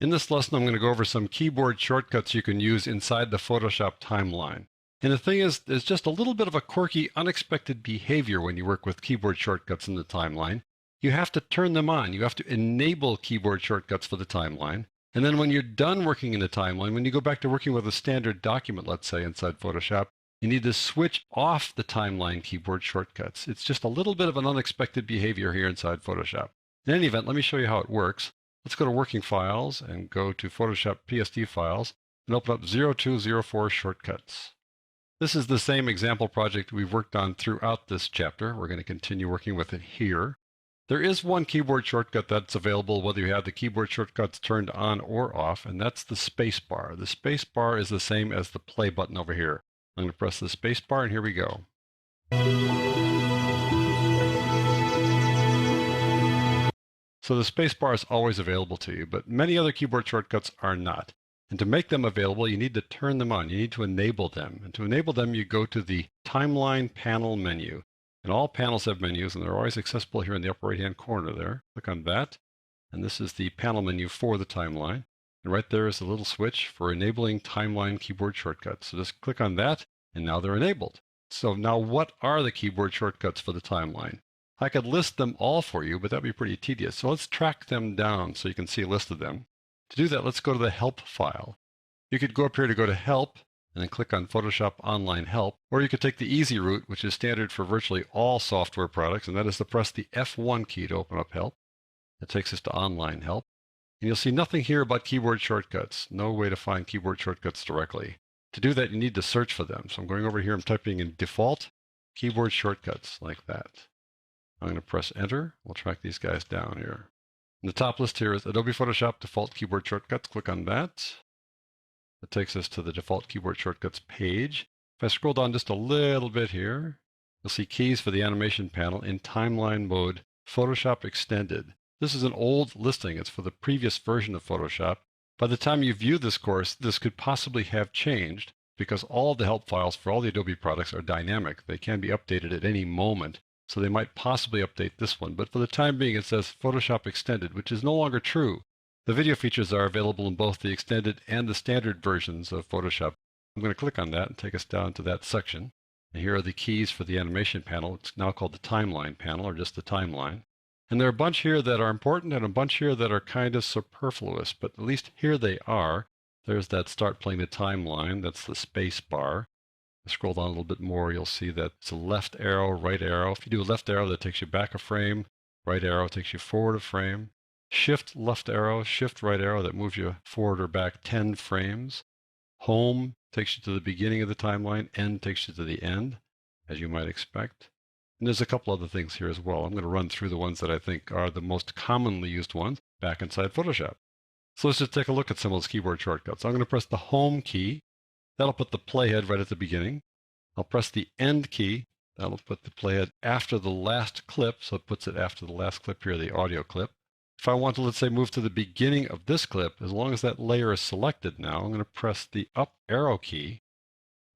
In this lesson, I'm going to go over some keyboard shortcuts you can use inside the Photoshop timeline. And the thing is, there's just a little bit of a quirky, unexpected behavior when you work with keyboard shortcuts in the timeline. You have to turn them on. You have to enable keyboard shortcuts for the timeline. And then when you're done working in the timeline, when you go back to working with a standard document, let's say, inside Photoshop, you need to switch off the timeline keyboard shortcuts. It's just a little bit of an unexpected behavior here inside Photoshop. In any event, let me show you how it works. Let's go to Working Files and go to Photoshop PSD Files and open up 0204 Shortcuts. This is the same example project we've worked on throughout this chapter. We're going to continue working with it here. There is one keyboard shortcut that's available whether you have the keyboard shortcuts turned on or off, and that's the space bar. The space bar is the same as the play button over here. I'm going to press the space bar, and here we go. So the space bar is always available to you, but many other keyboard shortcuts are not. And to make them available, you need to turn them on. You need to enable them. And to enable them, you go to the Timeline Panel menu. And all panels have menus, and they're always accessible here in the upper right-hand corner there. Click on that. And this is the panel menu for the timeline. And right there is a little switch for enabling timeline keyboard shortcuts. So just click on that, and now they're enabled. So now what are the keyboard shortcuts for the timeline? I could list them all for you, but that'd be pretty tedious. So let's track them down so you can see a list of them. To do that, let's go to the Help file. You could go up here to go to Help, and then click on Photoshop Online Help, or you could take the easy route, which is standard for virtually all software products, and that is to press the F1 key to open up Help. That takes us to Online Help. And you'll see nothing here about keyboard shortcuts. No way to find keyboard shortcuts directly. To do that, you need to search for them. So I'm going over here, I'm typing in default keyboard shortcuts like that. I'm going to press Enter. We'll track these guys down here. And the top list here is Adobe Photoshop default keyboard shortcuts. Click on that. That takes us to the default keyboard shortcuts page. If I scroll down just a little bit here, you'll see keys for the animation panel in timeline mode, Photoshop Extended. This is an old listing. It's for the previous version of Photoshop. By the time you view this course, this could possibly have changed because all of the help files for all the Adobe products are dynamic. They can be updated at any moment. So they might possibly update this one. But for the time being, it says Photoshop Extended, which is no longer true. The video features are available in both the extended and the standard versions of Photoshop. I'm going to click on that and take us down to that section. And here are the keys for the animation panel. It's now called the timeline panel, or just the timeline. And there are a bunch here that are important and a bunch here that are kind of superfluous, but at least here they are. There's that Start Playing the Timeline. That's the space bar. Scroll down a little bit more, you'll see that it's a left arrow, right arrow. If you do a left arrow, that takes you back a frame. Right arrow takes you forward a frame. Shift left arrow, shift right arrow, that moves you forward or back 10 frames. Home takes you to the beginning of the timeline. End takes you to the end, as you might expect. And there's a couple other things here as well. I'm going to run through the ones that I think are the most commonly used ones back inside Photoshop. So let's just take a look at some of those keyboard shortcuts. I'm going to press the Home key. That'll put the playhead right at the beginning. I'll press the End key. That'll put the playhead after the last clip, so it puts it after the last clip here, the audio clip. If I want to, let's say, move to the beginning of this clip, as long as that layer is selected now, I'm going to press the Up arrow key,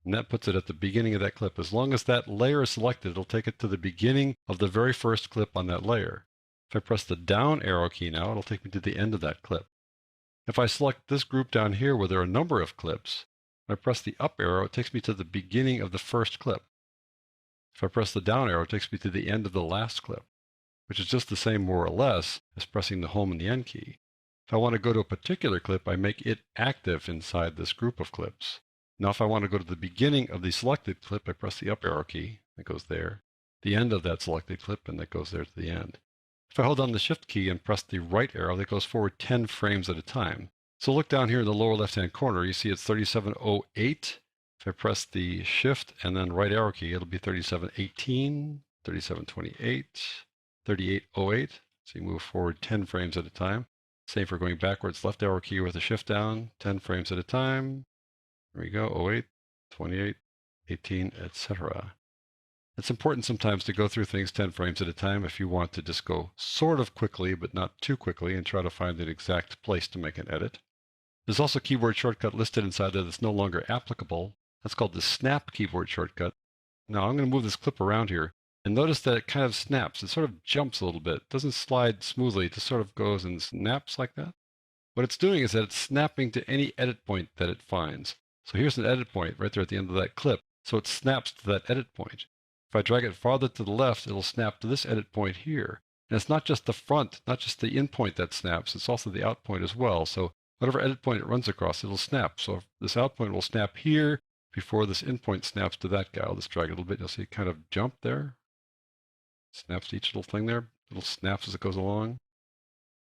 and that puts it at the beginning of that clip. As long as that layer is selected, it'll take it to the beginning of the very first clip on that layer. If I press the Down arrow key now, it'll take me to the end of that clip. If I select this group down here where there are a number of clips, if I press the Up arrow, it takes me to the beginning of the first clip. If I press the Down arrow, it takes me to the end of the last clip, which is just the same more or less as pressing the Home and the End key. If I want to go to a particular clip, I make it active inside this group of clips. Now if I want to go to the beginning of the selected clip, I press the Up arrow key, that goes there. The end of that selected clip, and that goes there to the end. If I hold down the Shift key and press the right arrow, that goes forward 10 frames at a time. So look down here in the lower left-hand corner, you see it's 3708. If I press the Shift and then right arrow key, it'll be 3718, 3728, 3808. So you move forward 10 frames at a time. Same for going backwards, left arrow key with the Shift down, 10 frames at a time. There we go, 08, 28, 18, etc. It's important sometimes to go through things 10 frames at a time if you want to just go sort of quickly, but not too quickly, and try to find an exact place to make an edit. There's also a keyboard shortcut listed inside there that's no longer applicable. That's called the Snap keyboard shortcut. Now I'm going to move this clip around here, and notice that it kind of snaps. It sort of jumps a little bit. It doesn't slide smoothly. It just sort of goes and snaps like that. What it's doing is that it's snapping to any edit point that it finds. So here's an edit point right there at the end of that clip. So it snaps to that edit point. If I drag it farther to the left, it'll snap to this edit point here. And it's not just the front, not just the in point that snaps, it's also the out point as well. So whatever edit point it runs across, it'll snap. So this out point will snap here before this in point snaps to that guy. I'll just drag it a little bit. You'll see it kind of jump there. Snaps to each little thing there. Little snaps as it goes along.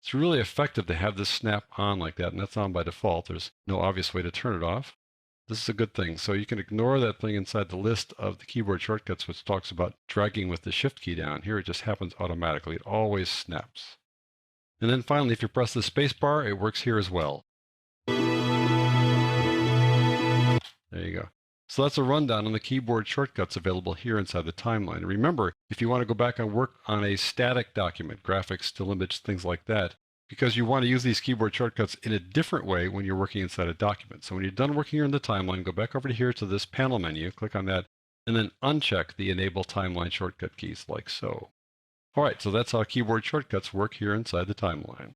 It's really effective to have this snap on like that, and that's on by default. There's no obvious way to turn it off. This is a good thing. So you can ignore that thing inside the list of the keyboard shortcuts, which talks about dragging with the shift key down. Here it just happens automatically. It always snaps. And then finally, if you press the space bar, it works here as well. There you go. So that's a rundown on the keyboard shortcuts available here inside the timeline. And remember, if you want to go back and work on a static document, graphics, still image, things like that, because you want to use these keyboard shortcuts in a different way when you're working inside a document. So when you're done working here in the timeline, go back over to here to this panel menu, click on that, and then uncheck the Enable Timeline Shortcut keys like so. All right, so that's how keyboard shortcuts work here inside the timeline.